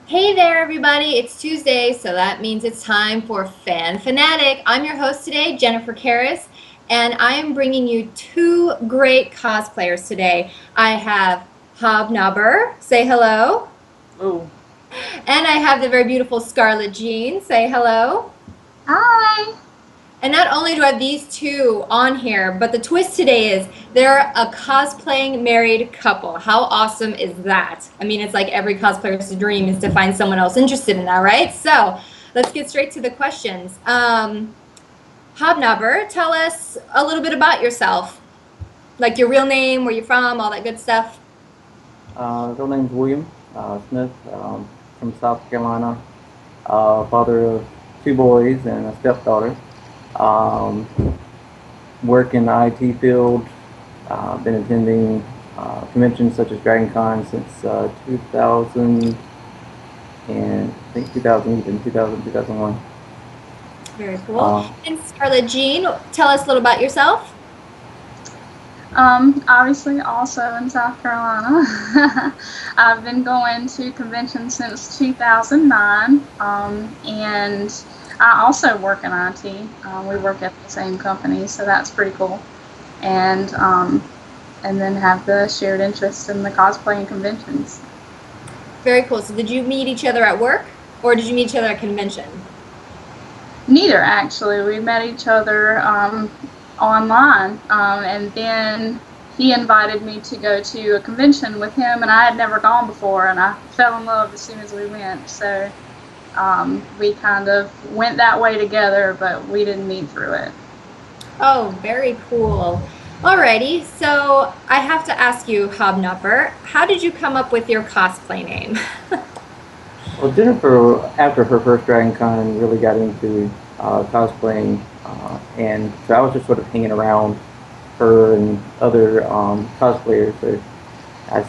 Hey there, everybody. It's Tuesday, so that means it's time for Fanatic. I'm your host today, Jennifer Kairis, and I am bringing you two great cosplayers today. I have Hobnobber, say hello, Oh, and I have the very beautiful Scarlett Gene, say hello. Hi. And not only do I have these two on here, but the twist today is they're a cosplaying married couple. How awesome is that? I mean, it's like every cosplayer's dream is to find someone else interested in that, right? So let's get straight to the questions. Hobnobber, tell us a little bit about yourself, like your real name, where you're from, all that good stuff. real name's William Smith, from South Carolina. Father of two boys and a stepdaughter. Um, Work in the IT field. Been attending conventions such as Dragon Con since 2000 and I think 2000, even 2000, 2001. Very cool. Uh, And Scarlett Jean, tell us a little about yourself. Obviously also in South Carolina. I've been going to conventions since 2009, and I also work in IT. We work at the same company, so that's pretty cool. And then have the shared interest in the cosplay and conventions. Very cool. So did you meet each other at work or did you meet each other at a convention? Neither, actually. We met each other online, and then he invited me to go to a convention with him, and I had never gone before, and I fell in love as soon as we went. So we kind of went that way together, but we didn't meet through it. Oh, very cool. Alrighty, so I have to ask you, Hobnobber, how did you come up with your cosplay name? well, Jennifer, after her first Dragon Con, really got into cosplaying, and so I was just sort of hanging around her and other cosplayers. So I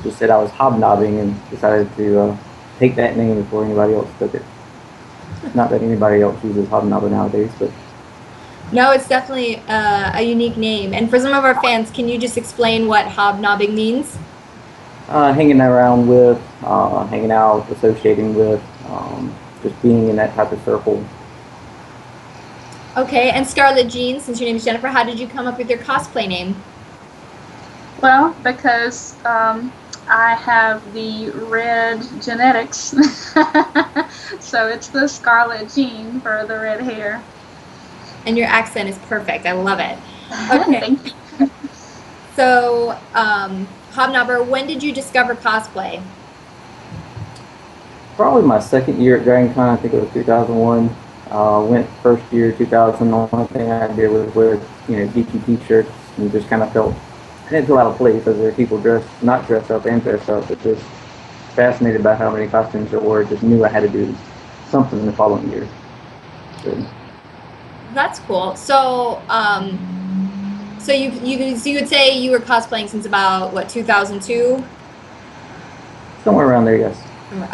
just said I was hobnobbing and decided to take that name before anybody else took it. Not that anybody else uses hobnobber nowadays, but No, it's definitely a unique name. And for some of our fans, can you just explain what hobnobbing means? hanging around with, hanging out, associating with, just being in that type of circle. Okay, and Scarlett Jean, since your name is Jennifer, how did you come up with your cosplay name? Well, because I have the red genetics, so it's the Scarlet gene for the red hair. And your accent is perfect. I love it. Okay, Thank you. so Hobnobber, when did you discover cosplay? Probably my second year at Dragon Con, I think it was 2001. Went first year 2000. The only thing I did was wear, geeky t-shirts and just kind of felt I didn't feel out of place as there were people not dressed up and dressed up, but just fascinated by how many costumes there were. Just knew I had to do something in the following year. So, That's cool. So you would say you were cosplaying since about what 2002? somewhere around there, yes.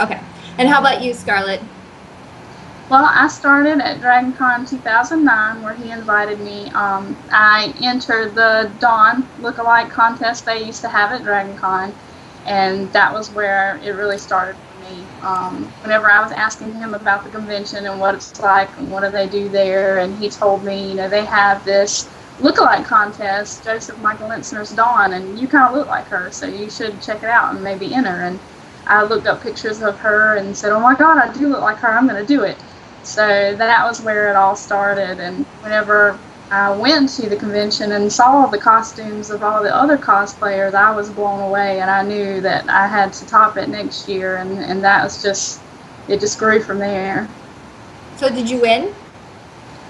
Okay. And how about you, Scarlett? Well, I started at Dragon Con 2009, where he invited me. I entered the Dawn lookalike contest they used to have at Dragon Con, and that was where it really started for me. Whenever I was asking him about the convention and what it's like and what do they do there, and he told me, they have this lookalike contest, Joseph Michael Litzner's Dawn, and you kind of look like her, so you should check it out and maybe enter. And I looked up pictures of her and said, oh my God, I do look like her, I'm going to do it. So that was where it all started. And whenever I went to the convention and saw the costumes of all the other cosplayers, I was blown away, and I knew that I had to top it next year, and that was it just grew from there. So did you win?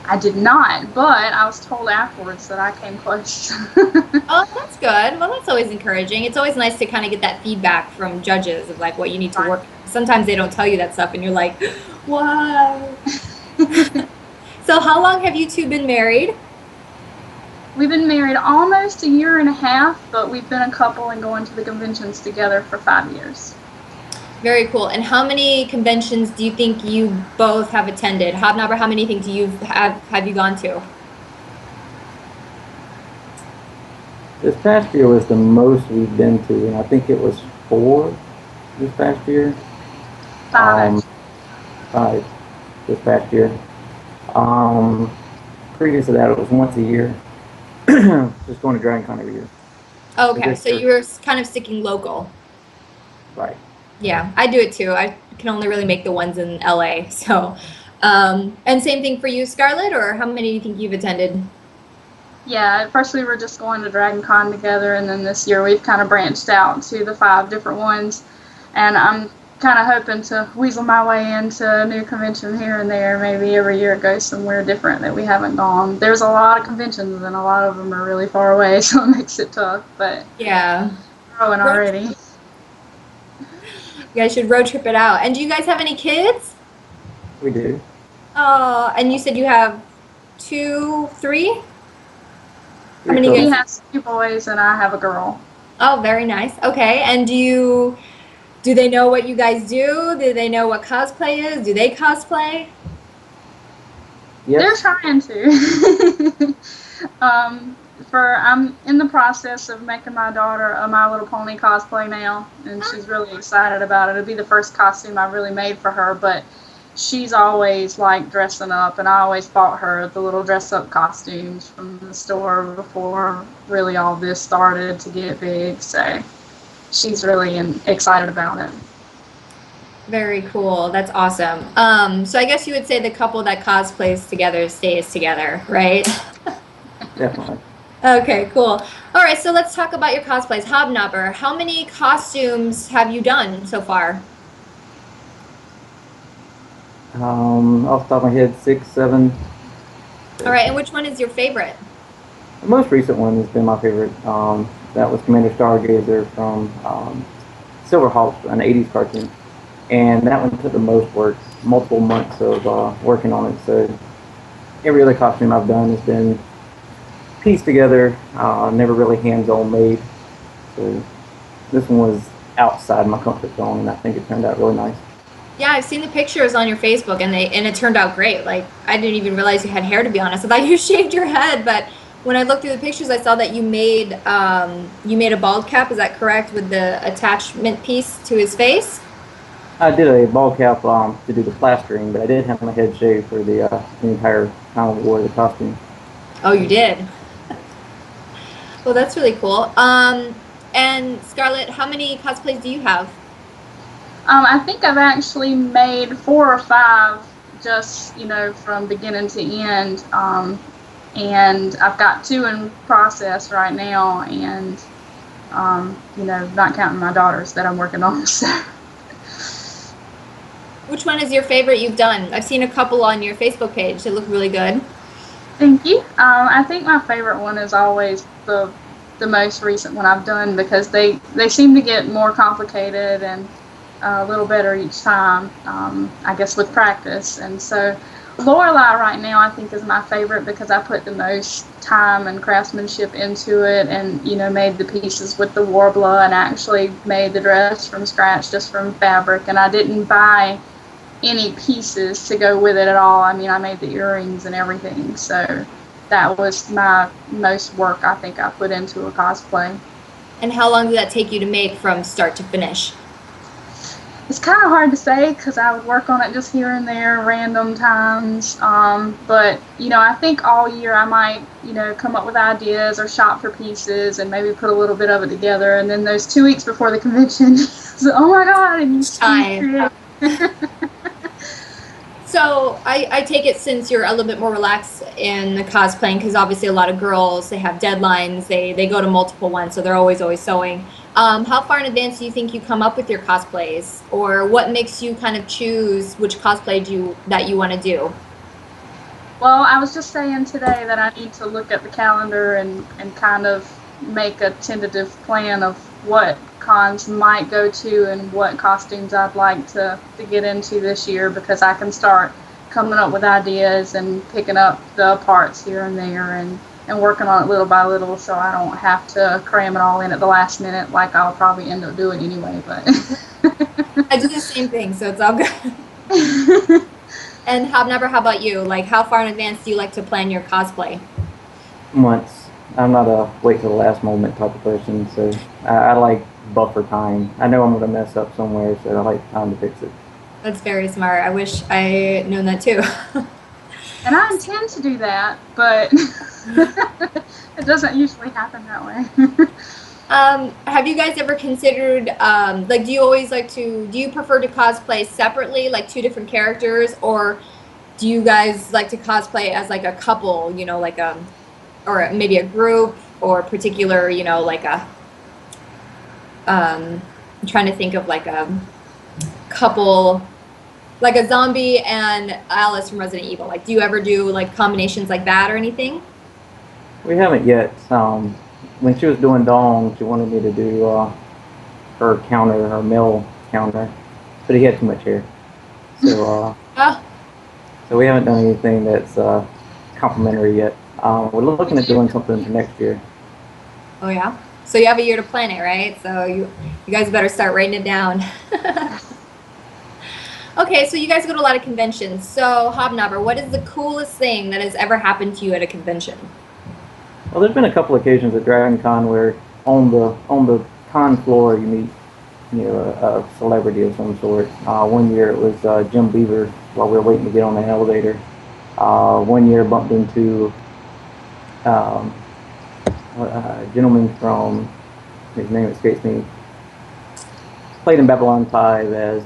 I did not, but I was told afterwards that I came close. Oh, that's good. Well, that's always encouraging. It's always nice to kind of get that feedback from judges of like what you need to work. Sometimes they don't tell you that stuff, and you're like, "Wow." So, how long have you two been married? We've been married almost a year and a half, but we've been a couple and going to the conventions together for 5 years. Very cool. And how many conventions do you think you both have attended? Hobnobber, how many things do you have you gone to? This past year was the most we've been to, and I think it was 4 this past year. 5. 5 this past year. Previous to that, it was once a year. Just going to Dragon Con every year. Okay, so you were kind of sticking local. Right. Yeah, I do it too. I can only really make the ones in LA. So, and same thing for you, Scarlett, or how many do you think you've attended? Yeah, at first we were just going to Dragon Con together, and then this year we've kind of branched out to the 5 different ones. And I'm kind of hoping to weasel my way into a new convention here and there. Maybe every year it goes somewhere different that we haven't gone. There's a lot of conventions, and a lot of them are really far away, so it makes it tough. But yeah, growing already. You guys should road trip it out. And do you guys have any kids? We do. Oh, and you said you have 2, 3? How many? He has 2 boys, and I have a girl. Oh, very nice. Okay, and do they know what you guys do? Do they know what cosplay is? Do they cosplay? Yes. They're trying to. I'm in the process of making my daughter a My Little Pony cosplay now, and she's really excited about it. It'll be the first costume I really made for her, but she's always liked dressing up, and I always bought her the little dress-up costumes from the store before really all this started to get big, so she's really excited about it. Very cool. That's awesome. So I guess you would say the couple that cosplays together stays together, right? Definitely. Okay, cool. All right, so let's talk about your cosplays. Hobnobber, how many costumes have you done so far? Off the top of my head, 6, 7. All right, and which one is your favorite? The most recent one has been my favorite. That was Commander Stargazer from Silverhawk, an 80s cartoon. And that one took the most work, multiple months of working on it. So every other costume I've done has been pieced together, never really hands-on made. So this one was outside my comfort zone, and I think it turned out really nice. Yeah, I've seen the pictures on your Facebook, and it turned out great. Like, I didn't even realize you had hair, to be honest. I thought you shaved your head, but when I looked through the pictures, I saw that you made a bald cap. Is that correct, with the attachment piece to his face? I did a bald cap to do the plastering, but I did have my head shaved for the entire time I wore the costume. Oh, you did? Well, that's really cool. And Scarlett, how many cosplays do you have? I think I've actually made 4 or 5, just from beginning to end. And I've got 2 in process right now, and not counting my daughters that I'm working on. So. Which one is your favorite you've done? I've seen a couple on your Facebook page. They look really good. Thank you. I think my favorite one is always the most recent one I've done, because they seem to get more complicated and a little better each time, I guess, with practice. And so Lorelei right now I think is my favorite, because I put the most time and craftsmanship into it, and made the pieces with the warbler, and actually made the dress from scratch just from fabric, and I didn't buy any pieces to go with it at all. I mean, I made the earrings and everything, so that was my most work I think I put into a cosplay. And how long did that take you to make from start to finish? It's kind of hard to say, because I would work on it just here and there, random times. But I think all year I might, come up with ideas or shop for pieces and maybe put a little bit of it together. And then those 2 weeks before the convention, so, oh my God, and it's time. So I take it, since you're a little bit more relaxed in the cosplaying, because obviously a lot of girls, they have deadlines, they go to multiple ones, so they're always sewing. How far in advance do you think you come up with your cosplays, or what makes you kind of choose which cosplay that you want to do? Well, I was just saying today that I need to look at the calendar and kind of make a tentative plan of what cons might go to and what costumes I'd like to get into this year, because I can start coming up with ideas and picking up the parts here and there and working on it little by little, so I don't have to cram it all in at the last minute like I'll probably end up doing anyway. But I do the same thing, so it's all good. And Hobnobber, how about you? Like, how far in advance do you like to plan your cosplay? Months. I'm not a wait till the last moment type of person, so I like buffer time. I know I'm going to mess up somewhere, so I like time to fix it. That's very smart. I wish I known that too. And I intend to do that, but it doesn't usually happen that way. Have you guys ever considered, like, do you prefer to cosplay separately, like two different characters, or do you guys like to cosplay as like a couple, you know, like or maybe a group or particular, you know, like I'm trying to think of like a couple, like a zombie and Alice from Resident Evil. Like, do you ever do like combinations like that or anything? We haven't yet. When she was doing Dawn, she wanted me to do her counter, her male counter, but he had too much hair. So, Oh, so we haven't done anything that's complimentary yet. We're looking at doing something for next year. oh yeah. So you have a year to plan it, right? So you guys better start writing it down. Okay, so you guys go to a lot of conventions. So Hobnobber, what is the coolest thing that has ever happened to you at a convention? Well, there's been a couple occasions at Dragon Con where on the con floor you meet, you know, a celebrity of some sort. One year it was Jim Beaver while we were waiting to get on the elevator. One year bumped into a gentleman from, his name escapes me, played in Babylon 5 as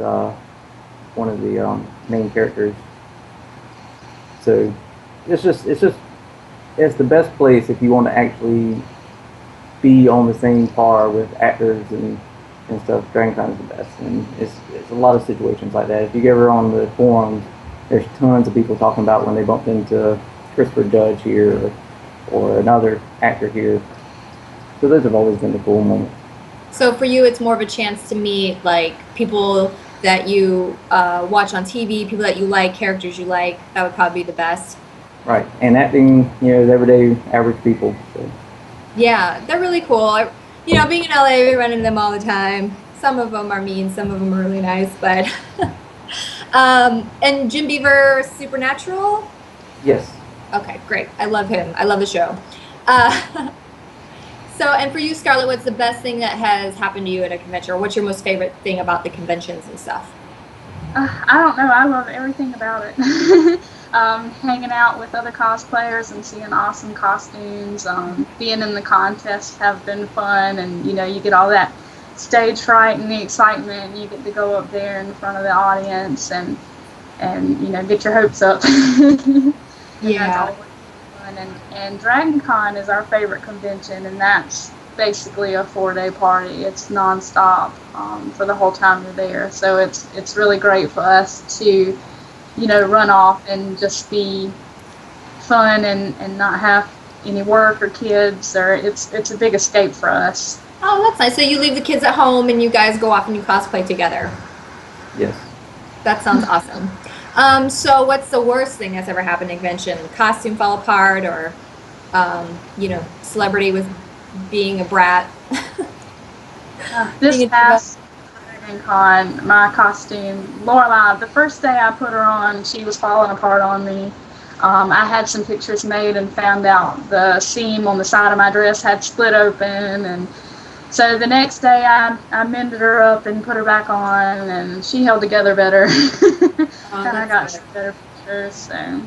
one of the main characters. So it's the best place if you want to actually be on the same par with actors and stuff. DragonCon is the best, and it's a lot of situations like that. If you get ever on the forums, there's tons of people talking about when they bumped into Christopher Judge here or another actor here. So those have always been the cool moments. So for you, it's more of a chance to meet like people that you watch on TV, people that you like, characters you like. That would probably be the best. Right, and acting, you know, everyday average people. So. Yeah, they're really cool. You know, being in LA, we run into them all the time. Some of them are mean, some of them are really nice, but and Jim Beaver, Supernatural? Yes. Okay, great. I love him. I love the show. So, and for you, Scarlett, what's the best thing that has happened to you at a convention, or what's your most favorite thing about the conventions and stuff? I don't know. I love everything about it. Hanging out with other cosplayers and seeing awesome costumes, being in the contests have been fun, and you know, you get all that stage fright and the excitement, and you get to go up there in front of the audience and you know, get your hopes up. Yeah. That's always fun. And Dragon Con is our favorite convention, and that's basically a 4-day party. It's nonstop for the whole time you're there. So it's really great for us to, you know, run off and just be fun and not have any work or kids, or it's a big escape for us. Oh, that's nice. So you leave the kids at home and you guys go off and you cosplay together. Yes. That sounds awesome. So what's the worst thing that's ever happened at a convention? Costume fell apart, or you know, celebrity was being a brat? This past Dragon Con, my costume, Lorelai, the first day I put her on, she was falling apart on me. I had some pictures made and found out the seam on the side of my dress had split open, and so the next day I mended her up and put her back on, and she held together better. And I got some better pictures. So.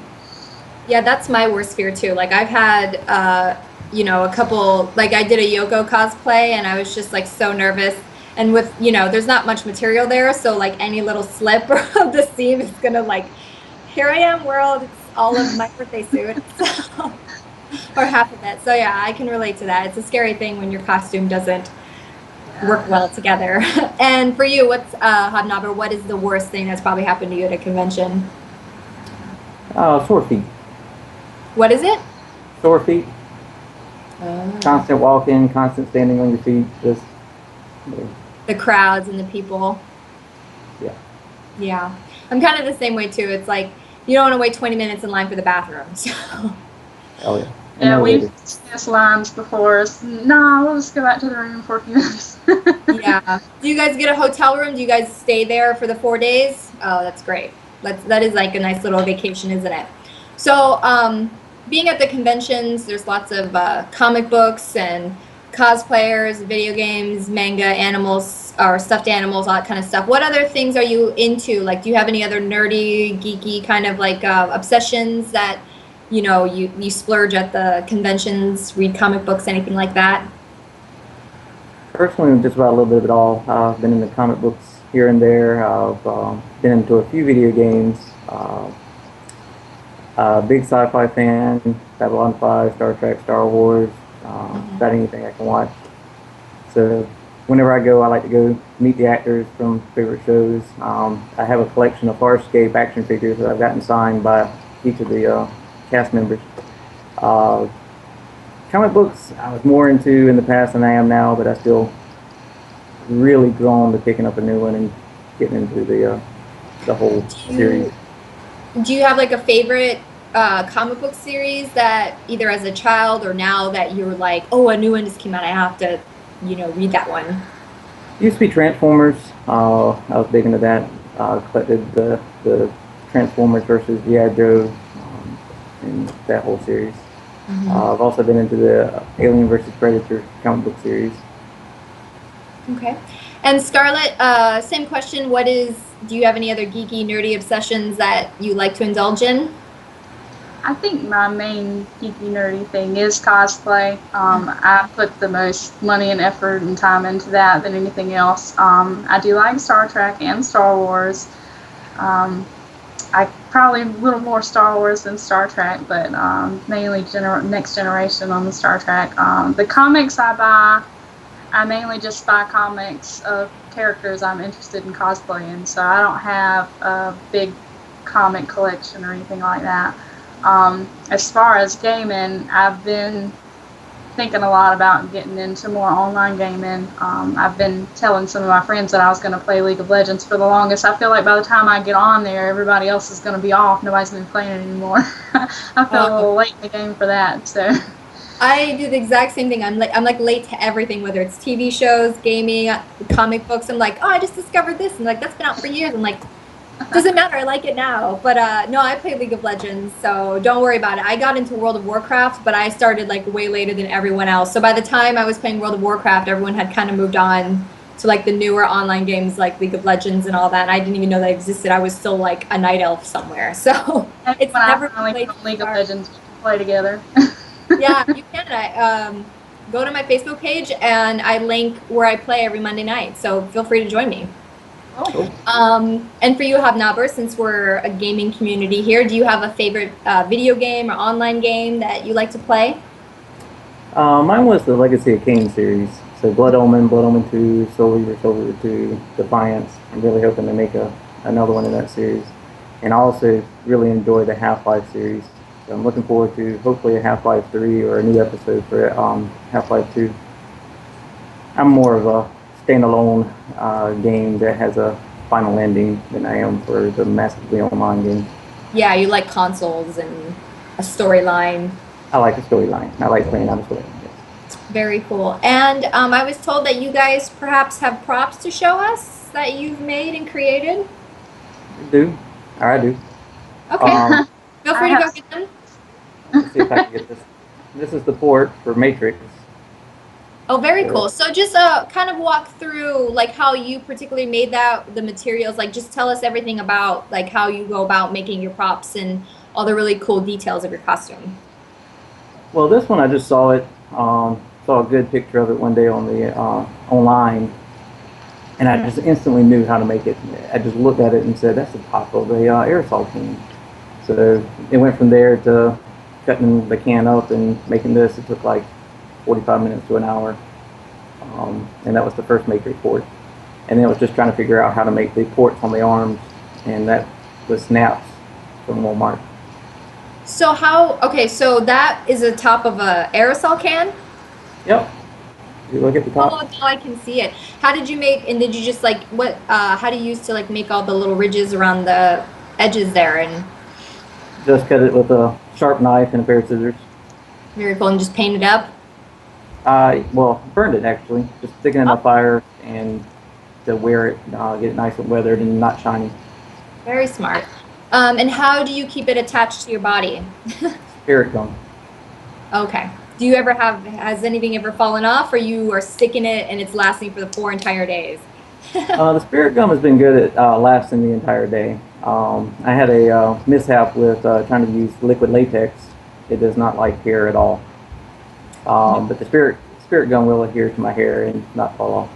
Yeah, that's my worst fear too. Like I've had, you know, a couple, like I did a Yoko cosplay and I was just like so nervous. And with, you know, there's not much material there. So like any little slip of the seam is going to like, here I am world, it's all of my birthday suit. So, or half of it. So yeah, I can relate to that. It's a scary thing when your costume doesn't work well together. And for you, what's Hobnobber, what is the worst thing that's probably happened to you at a convention? Sore feet. What is it? Sore feet. Constant walking, constant standing on your feet. Just the crowds and the people. Yeah. Yeah. I'm kind of the same way too. It's like you don't want to wait 20 minutes in line for the bathroom. So. Oh yeah. Yeah, we've missed lines before. No, we'll just go back to the room for a few minutes. Yeah. Do you guys get a hotel room? Do you guys stay there for the 4 days? Oh, that's great. That is like a nice little vacation, isn't it? So, being at the conventions, there's lots of comic books and cosplayers, video games, manga, animals, or stuffed animals, all that kind of stuff. What other things are you into? Like, do you have any other nerdy, geeky kind of like obsessions that, you know, you splurge at the conventions, read comic books, anything like that? Personally, just about a little bit of it all. I've been into comic books here and there. I've been into a few video games. Big sci-fi fan, Babylon 5, Star Trek, Star Wars, about anything I can watch. So whenever I go, I like to go meet the actors from favorite shows. I have a collection of Farscape action figures that I've gotten signed by each of the cast members. Comic books I was more into in the past than I am now, but I still really drawn to picking up a new one and getting into the whole series. Do you have like a favorite comic book series that either as a child or now that you're like, oh, a new one just came out, I have to, you know, read that one? Used to be Transformers. I was big into that. Collected the Transformers versus G.I. Joe and that whole series. I've also been into the Alien versus Predator comic book series. Okay. And Scarlett, same question. Do you have any other geeky, nerdy obsessions that you like to indulge in? I think my main geeky, nerdy thing is cosplay. I put the most money and effort and time into that than anything else. I do like Star Trek and Star Wars. I probably a little more Star Wars than Star Trek, but mainly Next Generation on the Star Trek. The comics I buy, I mainly just buy comics of characters I'm interested in cosplaying, so I don't have a big comic collection or anything like that. As far as gaming, I've been thinking a lot about getting into more online gaming. I've been telling some of my friends that I was going to play League of Legends for the longest. I feel like by the time I get on there, everybody else is going to be off. Nobody's going to be playing it anymore. I feel a little late in the game for that. So I do the exact same thing. I'm like late to everything, whether it's TV shows, gaming, comic books. I'm like, oh, I just discovered this, and like that's been out for years. I'm like, doesn't matter. I like it now. But no, I play League of Legends, so don't worry about it. I got into World of Warcraft, but I started like way later than everyone else. So by the time I was playing World of Warcraft, everyone had kind of moved on to like the newer online games like League of Legends and all that. And I didn't even know that existed. I was still like a night elf somewhere. So it's when never I finally played League of Legends, we can play together. Yeah, you can. I go to my Facebook page and I link where I play every Monday night. So feel free to join me. Oh. And for you, Hobnobber, since we're a gaming community here, do you have a favorite video game or online game that you like to play? Mine was the Legacy of Kain series. So Blood Omen 2, Soul Reaver, Soul Reaver 2, Defiance. I'm really hoping to make another one in that series. And I also really enjoy the Half-Life series. So I'm looking forward to hopefully a Half-Life 3 or a new episode for Half-Life 2. I'm more of a standalone game that has a final ending than I am for the massively online game. Yeah, you like consoles and a storyline. I like a storyline. I like playing out a storyline. Yes. Very cool. And I was told that you guys perhaps have props to show us that you've made and created. I do. I do. Okay. Feel free to go get them. Let's see if I can get this. This is the port for Matrix. Oh, very cool. So just kind of walk through like how you particularly made that, the materials, like just tell us everything about like how you go about making your props and all the really cool details of your costume. Well, this one I just saw it, saw a good picture of it one day on the online, and I just instantly knew how to make it. I just looked at it and said, that's the top of the aerosol can. So it went from there to cutting the can up and making this. It took like 45 minutes to an hour, and that was the first Matrix port. And then it was just trying to figure out how to make the ports on the arms, and that was snaps from Walmart. So so that is the top of a aerosol can? Yep. You look at the top. Oh, now I can see it. How did you make, and did you just like, how do you use to like make all the little ridges around the edges there? And just cut it with a sharp knife and a pair of scissors. Very cool, and just paint it up? Well, burned it actually. Just sticking it in the fire and to wear it, get it nice and weathered and not shiny. Very smart. And how do you keep it attached to your body? Spirit gum. Okay. Do you ever has anything ever fallen off, or you are sticking it and it's lasting for the 4 entire days? The spirit gum has been good at lasting the entire day. I had a mishap with trying to use liquid latex. It does not like hair at all. But the spirit gum will adhere to my hair and not fall off.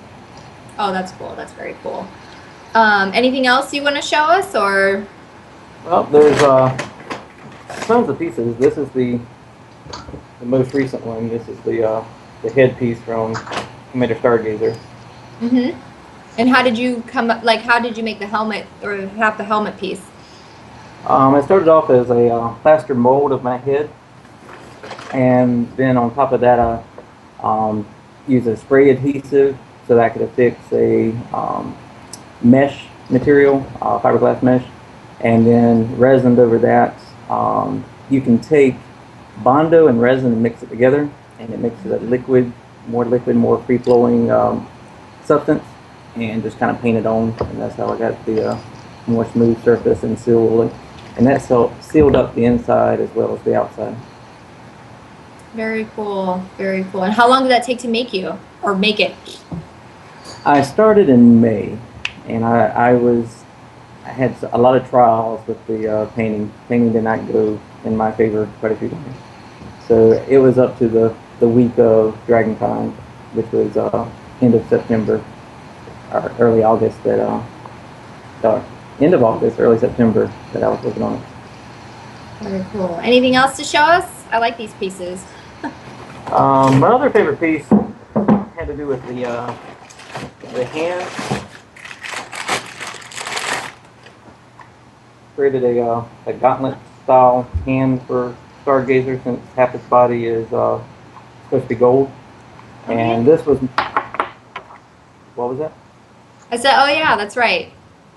Oh, that's cool. That's very cool. Anything else you want to show us, or? Well, there's tons of pieces. This is the most recent one. This is the headpiece from Hobnobber Stargazer. Mm-hmm. And how did you how did you make the helmet, or have the helmet piece? I started off as a plaster mold of my head, and then on top of that I used a spray adhesive so that I could affix a mesh material, fiberglass mesh, and then resined over that. You can take Bondo and resin and mix it together, and it makes it a liquid, more free-flowing substance, and just kind of paint it on, and that's how I got the more smooth surface and seal, and that sealed up the inside as well as the outside. Very cool, very cool. And how long did that take to make it? I started in May, and I had a lot of trials with the painting. Painting did not go in my favor quite a few times. So it was up to the week of DragonCon, which was end of September, or early August, end of August, early September, that I was working on it. Very cool. Anything else to show us? I like these pieces. My other favorite piece had to do with the hand. Created a gauntlet style hand for Stargazer, since half its body is supposed to be gold. And this was, what was that? I said, oh yeah, that's right.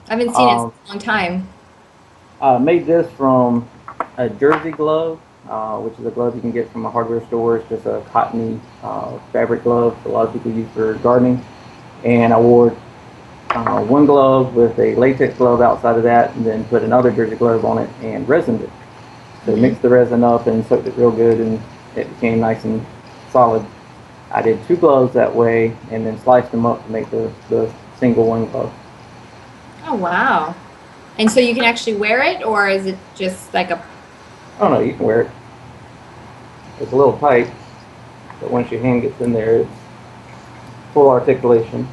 I haven't seen it in a long time. Made this from a jersey glove, which is a glove you can get from a hardware store. It's just a cottony fabric glove a lot of people use for gardening. And I wore one glove with a latex glove outside of that, and then put another jersey glove on it and resined it. So mixed the resin up and soaked it real good, and it became nice and solid. I did 2 gloves that way, and then sliced them up to make the single one glove. Oh wow! And so you can actually wear it, or is it just like a? Oh no, you can wear it. It's a little tight, but once your hand gets in there, it's full articulation.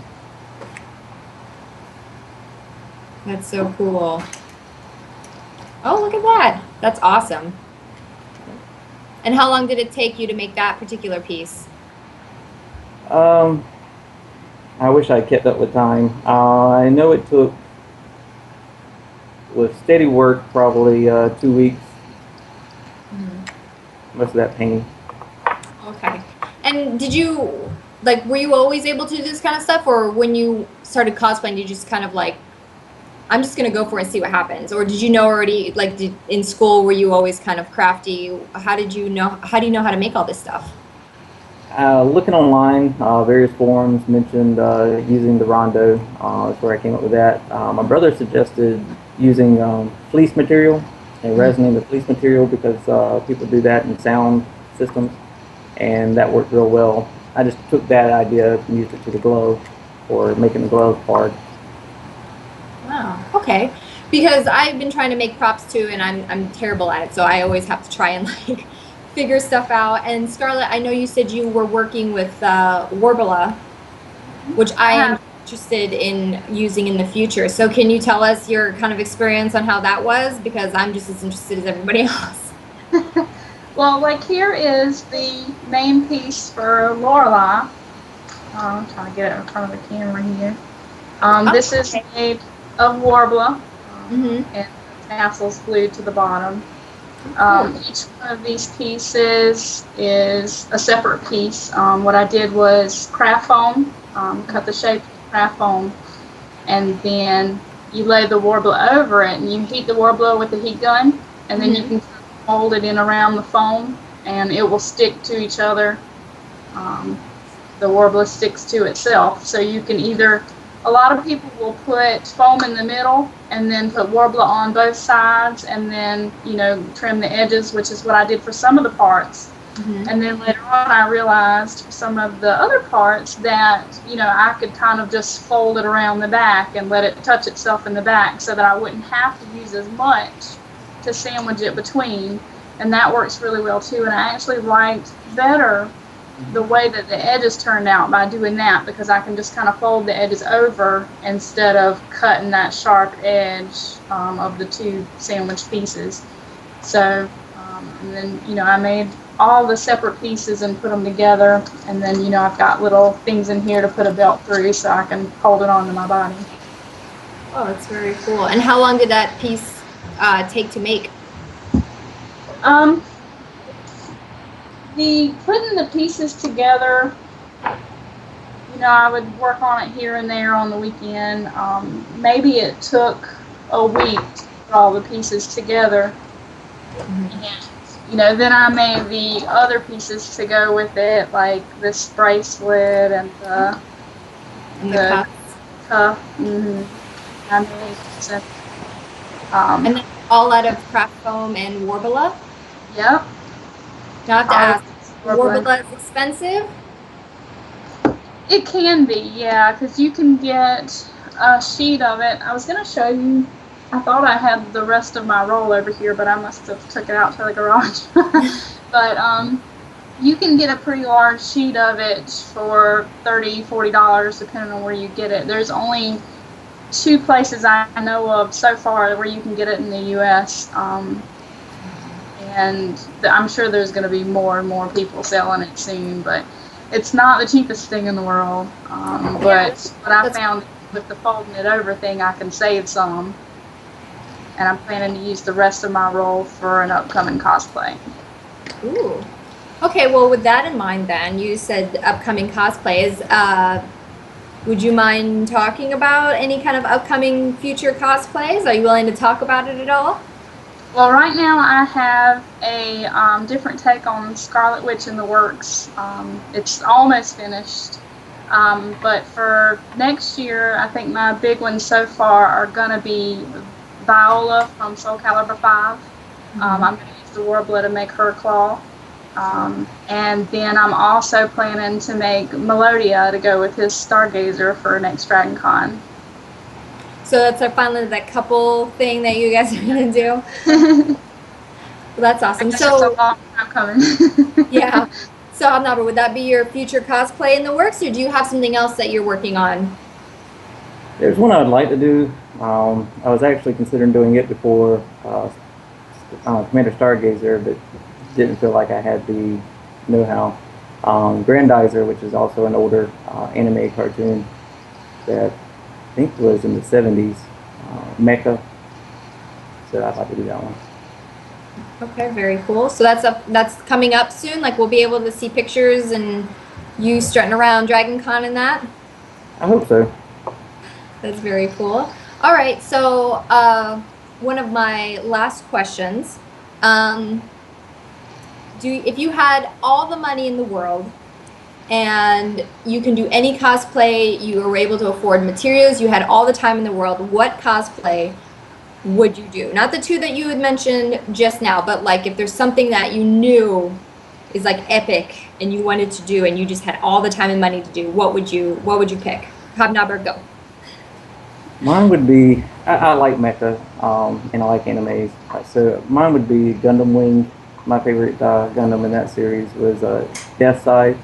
That's so cool. Oh, look at that. That's awesome. And how long did it take you to make that particular piece? I wish I kept up with time. I know it took, with steady work, probably 2 weeks. Most of that painting. Okay. And did you, were you always able to do this kind of stuff, or when you started cosplaying, did you just kind of I'm just gonna go for it and see what happens? Or did you know already, in school, were you always kind of crafty? How do you know how to make all this stuff? Looking online, various forums mentioned using the Rondo. That's where I came up with that. My brother suggested using fleece material and resining the fleece material, because people do that in sound systems, and that worked real well. I just took that idea and used it to the glove for making the glove part. Wow. Okay. Because I've been trying to make props too, and I'm terrible at it, so I always have to try and figure stuff out. And Scarlett, I know you said you were working with Worbla, which I am interested in using in the future. So can you tell us your kind of experience on how that was? Because I'm just as interested as everybody else. Well, here is the main piece for Lorelei. I'm trying to get it in front of the camera here. This is made of Worbla, and tassels glued to the bottom. Each one of these pieces is a separate piece. What I did was craft foam, cut the shape of craft foam, and then you lay the Worbla over it, and you heat the Worbla with a heat gun, and then you can mold it in around the foam, and it will stick to each other. The Worbla sticks to itself, so you can either, a lot of people will put foam in the middle and then put Worbla on both sides, and then trim the edges, which is what I did for some of the parts. And then later on, I realized some of the other parts that, you know, I could kind of just fold it around the back and let it touch itself in the back so that I wouldn't have to use as much to sandwich it between. And that works really well too. And I actually liked better the way that the edges turned out by doing that, because I can just kind of fold the edges over instead of cutting that sharp edge of the two sandwich pieces. So, and then, you know, I made all the separate pieces and put them together, and then, you know, I've got little things in here to put a belt through so I can hold it onto my body. Oh, that's very cool. And how long did that piece take to make? Putting the pieces together, you know, I would work on it here and there on the weekend. Maybe it took a week to put all the pieces together. And, you know, then I made the other pieces to go with it, like this bracelet and the cuff. I made some, and then all out of craft foam and Worbla? Yep. Now I have to ask, Worbla is expensive? It can be, yeah, because you can get a sheet of it. I was going to show you. I thought I had the rest of my roll over here, but I must have took it out to the garage. But you can get a pretty large sheet of it for $30, $40, depending on where you get it. There's only 2 places I know of so far where you can get it in the U.S. And I'm sure there's going to be more and more people selling it soon, but it's not the cheapest thing in the world. But what I found with the folding it over thing, I can save some. And I'm planning to use the rest of my roll for an upcoming cosplay. Ooh. Okay, well, with that in mind then, you said upcoming cosplays. Would you mind talking about any kind of upcoming future cosplays? Are you willing to talk about it at all? Well, right now I have a different take on Scarlet Witch in the works. It's almost finished. But for next year, I think my big ones so far are going to be Viola from Soul Calibur 5. I'm going to use the Worbla to make her claw. And then I'm also planning to make Melodia to go with his Stargazer for next Dragon Con. So that's finally that couple thing that you guys are going to do? Well, that's awesome. So it's a long time coming. Yeah. So Hobnobber, would that be your future cosplay in the works, or do you have something else that you're working on? There's one I'd like to do. I was actually considering doing it before Commander Stargazer, but didn't feel like I had the know-how. Grandizer, which is also an older anime cartoon that I think was in the 70s, Mecha. So I'd like to do that one. Okay, very cool. So that's coming up soon. Like we'll be able to see pictures and you strutting around Dragon Con and that. I hope so. That's very cool. All right, so one of my last questions. If you had all the money in the world and you can do any cosplay, you were able to afford materials, you had all the time in the world, what cosplay would you do? Not the 2 that you had mentioned just now, but like if there's something that you knew is like epic and you wanted to do and you just had all the time and money to do, what would you pick? Hobnobber, go. Mine would be, I like mecha and I like animes, so mine would be Gundam Wing. My favorite Gundam in that series was Death Side.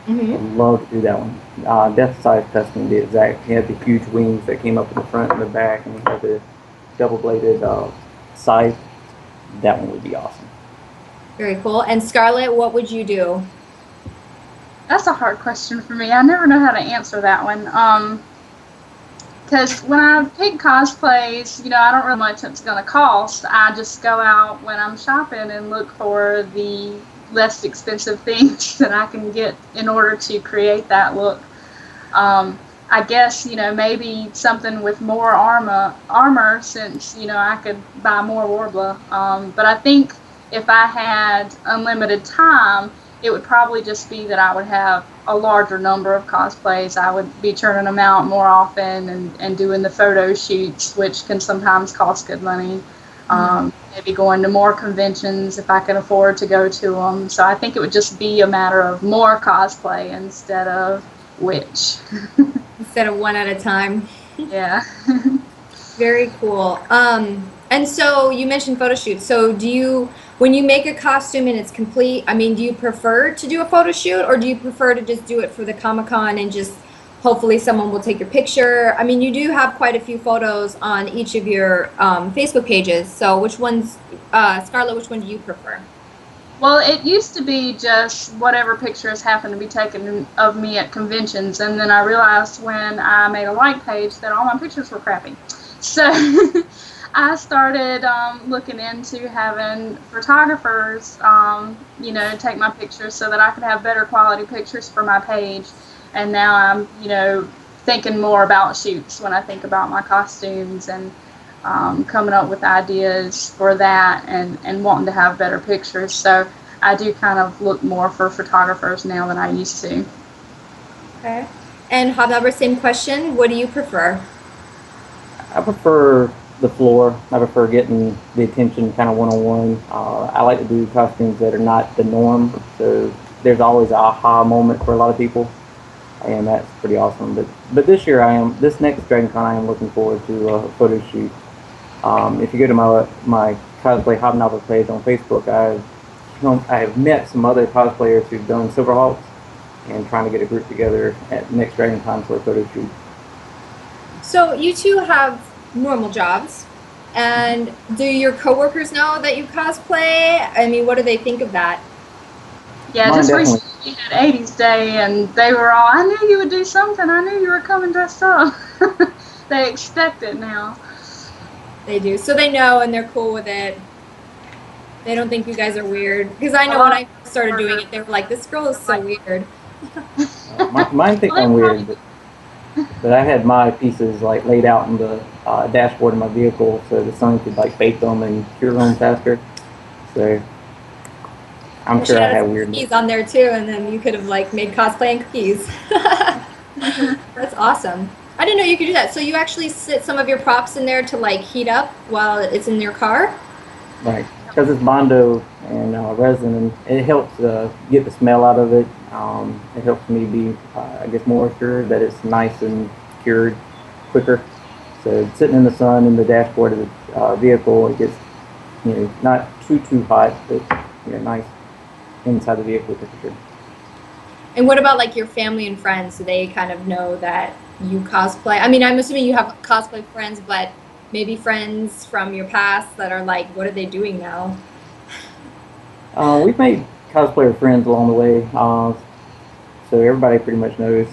I'd love to do that one. Death Side custom to be exact. He had the huge wings that came up in the front and the back, and he had the double-bladed scythe. That one would be awesome. Very cool. And Scarlett, what would you do? That's a hard question for me. I never know how to answer that one. Because when I pick cosplays, you know, I don't really know how much it's going to cost. I just go out when I'm shopping and look for the less expensive things that I can get in order to create that look. I guess, you know, maybe something with more armor since, you know, I could buy more Worbla. But I think if I had unlimited time, it would probably just be that I would have a larger number of cosplays. I would be turning them out more often and doing the photo shoots, which can sometimes cost good money. Maybe going to more conventions if I can afford to go to them. So I think it would just be a matter of more cosplay instead of which. Instead of one at a time. Yeah. Very cool. And so you mentioned photo shoots. So do you, when you make a costume and it's complete, I mean, do you prefer to do a photo shoot, or do you prefer to just do it for the Comic-Con and just hopefully someone will take your picture? I mean, you do have quite a few photos on each of your Facebook pages. So which ones, Scarlett, which one do you prefer? Well, it used to be just whatever pictures happened to be taken of me at conventions, and then I realized when I made a like page that all my pictures were crappy. So I started looking into having photographers, you know, take my pictures so that I could have better quality pictures for my page. And now I'm, you know, thinking more about shoots when I think about my costumes, and coming up with ideas for that, and wanting to have better pictures. So I do kind of look more for photographers now than I used to. Okay. And Hobnobber, same question. What do you prefer? I prefer the floor. I prefer getting the attention kind of one-on-one. I like to do costumes that are not the norm, so there's always an aha moment for a lot of people, and that's pretty awesome. But this year this next Dragon Con I am looking forward to a photo shoot. If you go to my Cosplay Hobnobber page on Facebook, I have met some other cosplayers who've done Silverhawks, and trying to get a group together at next Dragon Con for a photo shoot. So you two have normal jobs, and do your coworkers know that you cosplay? I mean, what do they think of that? Yeah, Mine just definitely. recently we had 80s Day, and they were all, I knew you would do something. I knew you were coming dressed up. They expect it now. They do. So they know, and they're cool with it. They don't think you guys are weird. Because I know when I started doing it, they were like, this girl is so weird. Mine think I'm weird, but I had my pieces like laid out in the dashboard of my vehicle so the sun could like bake them and cure them faster. So I'm sure I had weird cookies on there too, and then you could have like made cosplaying cookies. That's awesome. I didn't know you could do that. So you actually sit some of your props in there to like heat up while it's in your car? Right, because it's Bondo and resin, and it helps get the smell out of it. It helps me be, I guess, more assured that it's nice and cured quicker. So sitting in the sun in the dashboard of the vehicle, it gets, you know, not too hot, but you know, nice inside the vehicle temperature. And what about like your family and friends? Do they kind of know that you cosplay? I mean, I'm assuming you have cosplay friends, but maybe friends from your past that are like, what are they doing now? We've made cosplayer friends along the way, so everybody pretty much knows.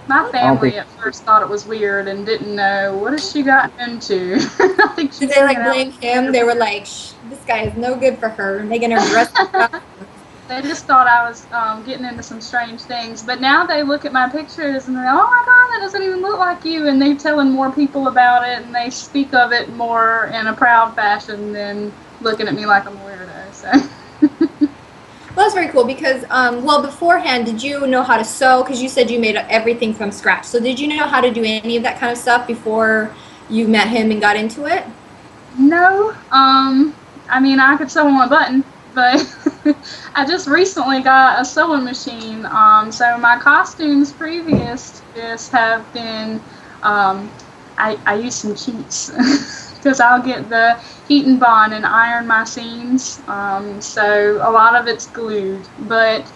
My family at first thought it was weird and didn't know, what has she gotten into? I think Did they like blame him? They were like, Shh, this guy is no good for her, making her dress up. They just thought I was getting into some strange things. But now they look at my pictures and they're, oh my God, that doesn't even look like you. And they're telling more people about it, and they speak of it more in a proud fashion than looking at me like I'm a weirdo. So. Well, that's very cool because, well, beforehand, did you know how to sew? Because you said you made everything from scratch. So did you know how to do any of that kind of stuff before you met him and got into it? No. I mean, I could sew on a button, but I just recently got a sewing machine. So my costumes previous to this have been, I use some cheats because I'll get the heat and bond and iron my seams. So a lot of it's glued, but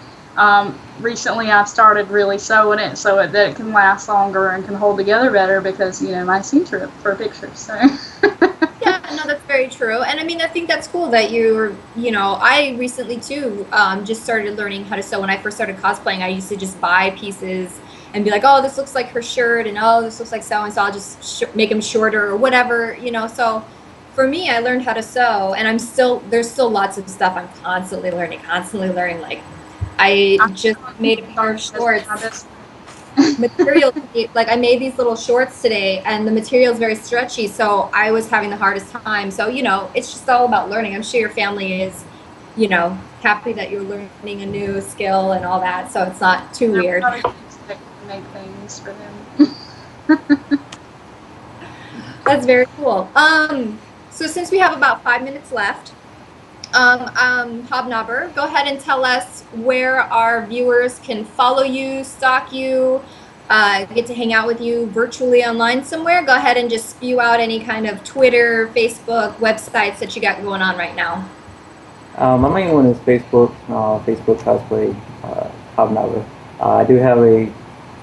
recently I've started really sewing it so that it can last longer and can hold together better because, you know, my seams are up for pictures. So. Yeah, no, that's very true. And I mean, I think that's cool that you're, you know, I recently too just started learning how to sew. When I first started cosplaying, I used to just buy pieces and be like, oh, this looks like her shirt, and oh, this looks like so-and-so, I'll just make them shorter or whatever, you know. So for me, I learned how to sew, and there's still lots of stuff I'm constantly learning. Like, I just made a pair of shorts. Material, like I made these little shorts today, and the material is very stretchy, so I was having the hardest time. So, you know, it's just all about learning. I'm sure your family is, you know, happy that you're learning a new skill and all that, so it's not too weird. Make things for them. That's very cool. So since we have about 5 minutes left, Hobnobber, go ahead and tell us where our viewers can follow you, stalk you, get to hang out with you virtually online somewhere. Go ahead and just spew out any kind of Twitter, Facebook, websites that you got going on right now. My main one is Facebook, Facebook Cosplay Hobnobber. I do have a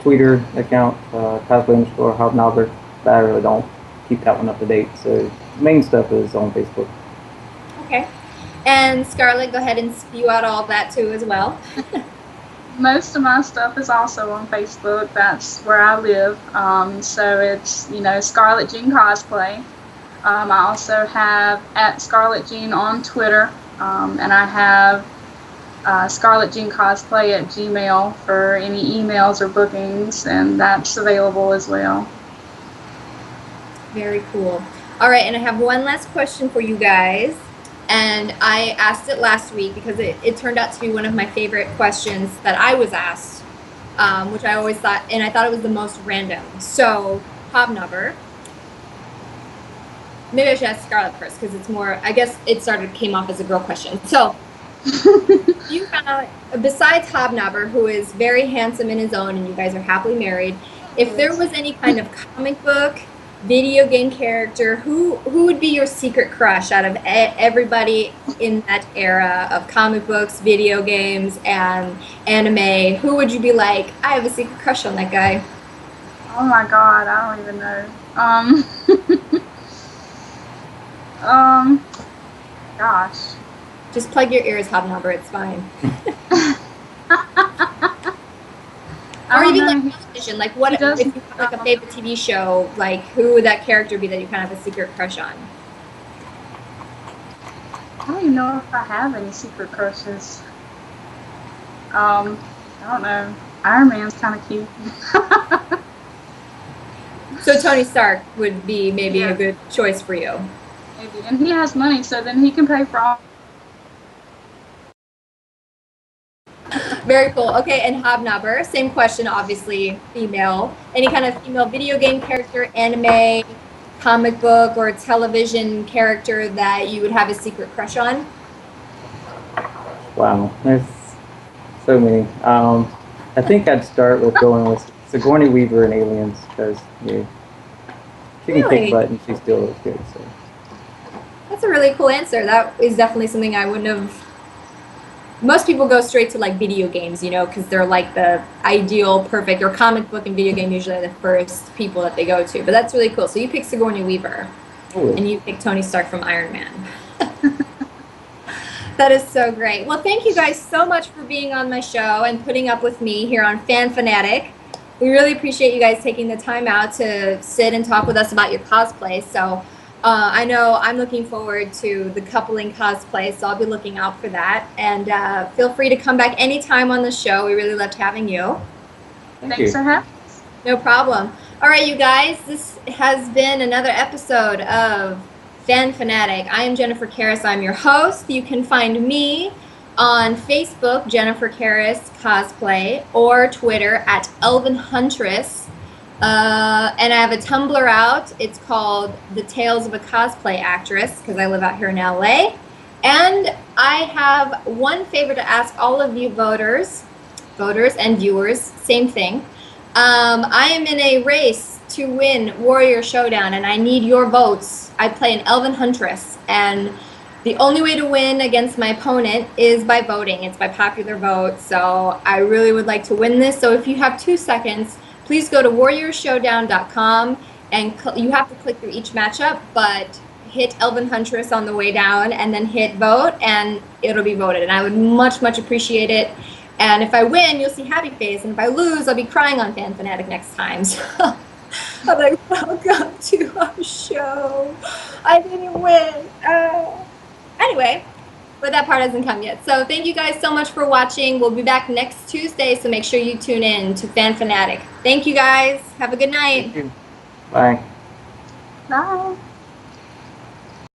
Twitter account, cosplay_Hobnobber, but I really don't keep that one up to date. So main stuff is on Facebook. Okay. And Scarlett, go ahead and spew out all that too as well. Most of my stuff is also on Facebook. That's where I live. So it's, Scarlett Gene Cosplay. I also have @ScarlettGene on Twitter. And I have Scarlett Gene Cosplay at Gmail for any emails or bookings, and that's available as well. Very cool. All right, and I have one last question for you guys. And I asked it last week because it turned out to be one of my favorite questions that I was asked, which I always thought, and I thought it was the most random. So, Hobnobber, maybe I should ask Scarlett first because it's more, I guess it came off as a girl question. So, you found, besides Hobnobber, who is very handsome in his own and you guys are happily married, if there was any kind of comic book, video game character, who would be your secret crush out of everybody in that era of comic books, video games, and anime? Who would you be like, I have a secret crush on that guy? Oh my god, I don't even know. Gosh. Just plug your ears, Hobnobber, it's fine. Or even like television, like what if you have like a favorite TV show, like who would that character be that you kind of have a secret crush on? I don't even know if I have any secret crushes. I don't know. Iron Man's kind of cute. So Tony Stark would be maybe a good choice for you. Maybe, and he has money, so then he can pay for all. Very cool. Okay, and Hobnobber, same question, obviously female. Any kind of female video game character, anime, comic book, or television character that you would have a secret crush on? Wow, there's so many. I think I'd start with going with Sigourney Weaver in Aliens because she can kick butt and she still looks good. So that's a really cool answer. That is definitely something I wouldn't have. Most people go straight to like video games, because they're like the ideal, perfect, or comic book and video game usually are the first people that they go to. But that's really cool. So you pick Sigourney Weaver, and you pick Tony Stark from Iron Man. That is so great. Well, thank you guys so much for being on my show and putting up with me here on Fanatic. We really appreciate you guys taking the time out to sit and talk with us about your cosplay. So I know I'm looking forward to the coupling cosplay, so I'll be looking out for that. And feel free to come back anytime on the show. We really loved having you. Thanks for having us. No problem. All right, you guys, this has been another episode of Fanatic. I am Jennifer Kairis. I'm your host. You can find me on Facebook, Jennifer Kairis Cosplay, or Twitter @ElvenHuntress. And I have a Tumblr out. It's called The Tales of a Cosplay Actress because I live out here in LA. And I have one favor to ask all of you voters and viewers, same thing. I am in a race to win Warrior Showdown and I need your votes. I play an Elven Huntress and the only way to win against my opponent is by voting. It's by popular vote. So I really would like to win this. So if you have 2 seconds, please go to warriorshowdown.com and you have to click through each matchup, but hit Elven Huntress on the way down and then hit vote and it'll be voted. And I would much, much appreciate it. And if I win, you'll see happy face. And if I lose, I'll be crying on Fanatic next time. So I'm like, welcome to our show. I didn't win. Anyway, but that part hasn't come yet. So thank you guys so much for watching. We'll be back next Tuesday, so make sure you tune in to Fanatic. Thank you guys. Have a good night. Bye. Bye.